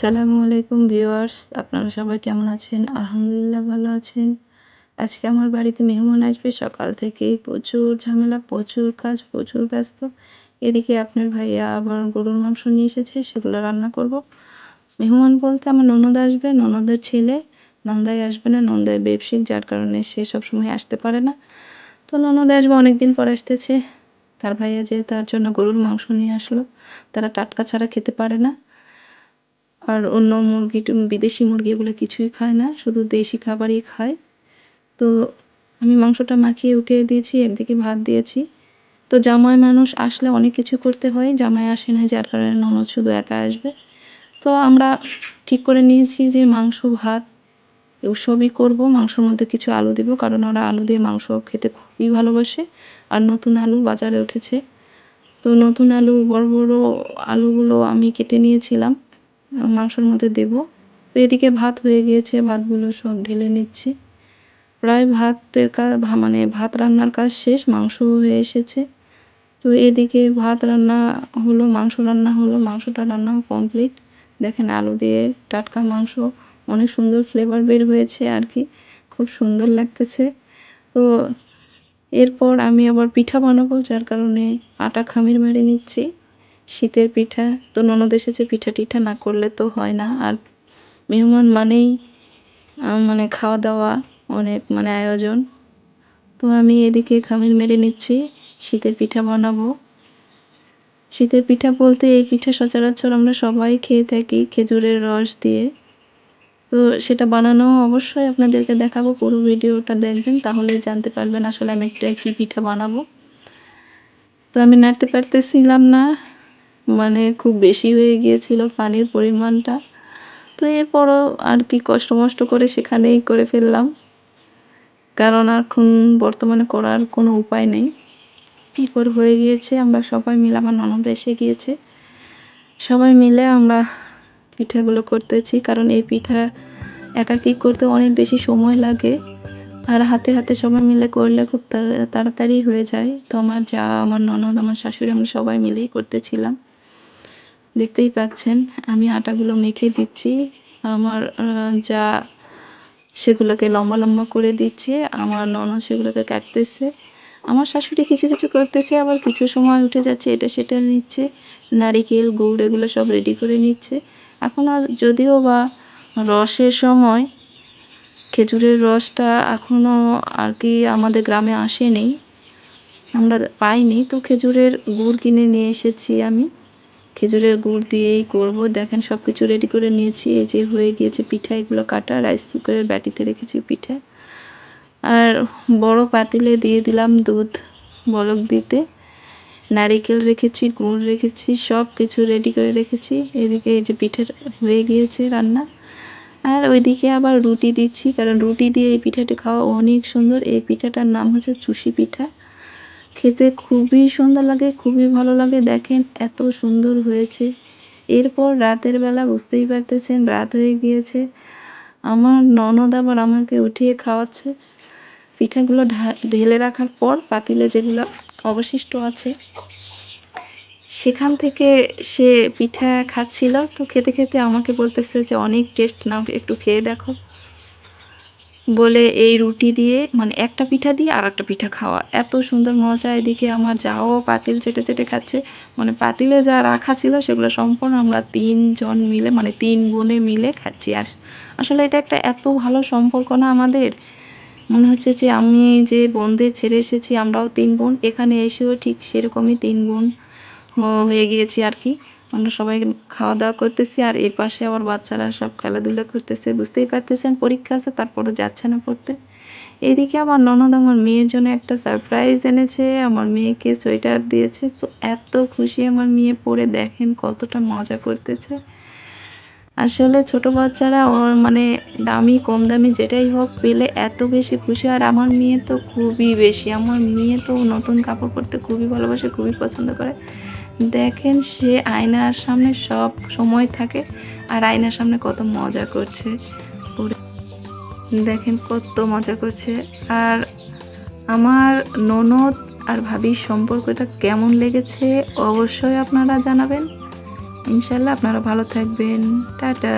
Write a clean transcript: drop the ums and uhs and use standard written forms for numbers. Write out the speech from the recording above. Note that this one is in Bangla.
আসসালামু আলাইকুম ভিউয়ার্স, আপনারা সবাই কেমন আছেন? আলহামদুলিল্লাহ ভালো আছেন। আজকে আমার বাড়িতে মেহমান আসবে। সকাল থেকেই প্রচুর ঝামেলা, প্রচুর কাজ, প্রচুর ব্যস্ত। এদিকে আপনার ভাইয়া আবার গরুর মাংস নিয়ে এসেছে, সেগুলো রান্না করব। মেহমান বলতে আমার ননদ আসবে, ননদের ছেলে। নন্দাই আসবে না, নন্দাই বেবশিক, যার কারণে সে সবসময় আসতে পারে না। তো ননদ আসবে, অনেকদিন পর আসতেছে। তার ভাইয়া যে তার জন্য গরুর মাংস নিয়ে আসলো। তারা টাটকা ছাড়া খেতে পারে না। আর অন্য মুরগি বিদেশি মুরগি এগুলো কিছুই খায় না, শুধু দেশি খাবারই খায়। তো আমি মাংসটা মাখিয়ে উঠিয়ে দিয়েছি, একদিকে ভাত দিয়েছি। তো জামাই মানুষ আসলে অনেক কিছু করতে হয়, জামাই আসে না, যার কারণে ননদ শুধু একা আসবে। তো আমরা ঠিক করে নিয়েছি যে মাংস ভাত সবই করবো। মাংসের মধ্যে কিছু আলু দিব, কারণ ওরা আলু দিয়ে মাংস খেতে খুবই ভালোবাসে। আর নতুন আলু বাজারে উঠেছে, তো নতুন আলু, বড় বড় আলুগুলো আমি কেটে নিয়েছিলাম, মাংসের মধ্যে দেব। তো এদিকে ভাত হয়ে গিয়েছে, ভাতগুলো সব ঢেলে নিচ্ছি। প্রায় ভাতের কাজ, মানে ভাত রান্নার কাজ শেষ, মাংস হয়ে এসেছে। তো এদিকে ভাত রান্না হলো, মাংস রান্না হলো, মাংসটা রান্নাও কমপ্লিট। দেখেন আলু দিয়ে টাটকা মাংস, অনেক সুন্দর ফ্লেভার বের হয়েছে আর কি, খুব সুন্দর লাগতেছে। তো এরপর আমি আবার পিঠা বানাবো, যার কারণে আটা খামির মেরে নিচ্ছি। শীতের পিঠা, তো ননদ এসেছে, পিঠা টিঠা না করলে তো হয় না। আর মেহমান মানেই মানে খাওয়া দাওয়া, অনেক মানে আয়োজন। তো আমি এদিকে খামির মেরে নিচ্ছি, শীতের পিঠা বানাবো। শীতের পিঠা বলতে এই পিঠা সচরাচর আমরা সবাই খেয়ে থাকি খেজুরের রস দিয়ে। তো সেটা বানানো অবশ্যই আপনাদেরকে দেখাবো, পুরো ভিডিওটা দেখবেন, তাহলেই জানতে পারবেন আসলে আমি একটা কী পিঠা বানাবো। তো আমি নাড়তে পারতেছিলাম না, মানে খুব বেশি হয়ে গিয়েছিল পানির পরিমাণটা। তো এরপরও আর কি কষ্ট মষ্ট করে সেখানেই করে ফেললাম, কারণ এখন বর্তমানে করার কোনো উপায় নেই। এরপর হয়ে গিয়েছে, আমরা সবাই মিলে, আমার ননদ এসে গিয়েছে, সবাই মিলে আমরা পিঠাগুলো করতেছি। কারণ এই পিঠা একাকি করতে অনেক বেশি সময় লাগে, আর হাতে হাতে সবাই মিলে করলে খুব তাড়াতাড়ি হয়ে যায়। তো আমার যা, আমার ননদ, আমার শাশুড়ি, আমরা সবাই মিলেই করতেছিলাম। দেখতেই পাচ্ছেন আমি আটাগুলো মেখে দিচ্ছি। আমার যা সেগুলোকে লম্বা লম্বা করে দিচ্ছে, আমার ননদ সেগুলোকে কাটতেছে। আমার শাশুড়ি কিছু কিছু করতেছে, আবার কিছু সময় উঠে যাচ্ছে, এটা সেটা নিচ্ছে, নারিকেল গুড় এগুলো সব রেডি করে নিচ্ছে। এখন আর যদিও বা রসের সময়, খেজুরের রসটা এখনও আর কি আমাদের গ্রামে আসেনি, আমরা পাইনি। তো খেজুরের গুড় কিনে নিয়ে এসেছি আমি, খেজুরের গুড় দিয়েই করব। দেখেন সব কিছু রেডি করে নিয়েছি, এই যে হয়ে গিয়েছে পিঠা, এগুলো কাটা, রাইস কুকারের বাটিতে রেখেছি পিঠা। আর বড় পাতিলে দিয়ে দিলাম দুধ বলক দিতে, নারিকেল রেখেছি, গুড় রেখেছি, সব কিছু রেডি করে রেখেছি। এদিকে এই যে পিঠা হয়ে গিয়েছে রান্না। আর ওইদিকে আবার রুটি দিচ্ছি, কারণ রুটি দিয়ে এই পিঠাটা খাওয়া অনেক সুন্দর। এই পিঠাটার নাম হচ্ছে চুষি পিঠা, খেতে খুবই সুন্দর লাগে, খুবই ভালো লাগে। দেখেন এত সুন্দর হয়েছে। এরপর রাতের বেলা, বুঝতেই পারতেছেন রাত হয়ে গিয়েছে, আমার ননদ আবার আমাকে উঠিয়ে খাওয়াচ্ছে। পিঠাগুলো ঢেলে রাখার পর পাতিলে যেগুলো অবশিষ্ট আছে সেখান থেকে সে পিঠা খাচ্ছিল। তো খেতে খেতে আমাকে বলতেছে যে অনেক টেস্ট, নাও একটু খেয়ে দেখো, বলে এই রুটি দিয়ে, মানে একটা পিঠা দিয়ে আর একটা পিঠা খাওয়া, এত সুন্দর মজা। এদিকে আমার যাও পাতিল চেটে চেটে খাচ্ছে, মানে পাতিলে যা রাখা ছিল সেগুলো সম্পূর্ণ আমরা 3 জন মিলে, মানে 3 বোনে মিলে খাচ্ছি। আর আসলে এটা একটা এত ভালো সম্পর্ক না আমাদের, মনে হচ্ছে যে আমি যে বোনদের ছেড়ে এসেছি, আমরাও 3 বোন, এখানে এসেও ঠিক সেরকমই 3 বোন হয়ে গিয়েছি আর কি। আমরা সবাই খাওয়া দাওয়া করতেছি, আর এই পাশে আমার বাচ্চারা সব খেলাধুলা করতেছে। বুঝতেই পারতেছেন পরীক্ষা আছে, তারপরে যাচ্ছে না পড়তে। এদিকে আমার ননদ আমার মেয়ের জন্য একটা সারপ্রাইজ এনেছে, আমার মেয়েকে সোয়েটার দিয়েছে। তো এত খুশি আমার মেয়ে পরে, দেখেন কতটা মজা করতেছে। আসলে ছোট বাচ্চারা মানে দামি কম দামি যেটাই হোক পেলে এত বেশি খুশি। আর আমার মেয়ে তো খুবই বেশি, আমার মেয়ে তো নতুন কাপড় পরতে খুবই ভালোবাসে, খুবই পছন্দ করে। দেখেন সে আয়নার সামনে সব সময় থাকে, আর আয়নার সামনে কত মজা করছে, দেখেন কত মজা করছে। আর আমার ননদ আর ভাবির সম্পর্কটা কেমন লেগেছে অবশ্যই আপনারা জানাবেন। ইনশাল্লাহ আপনারা ভালো থাকবেন। টাটা।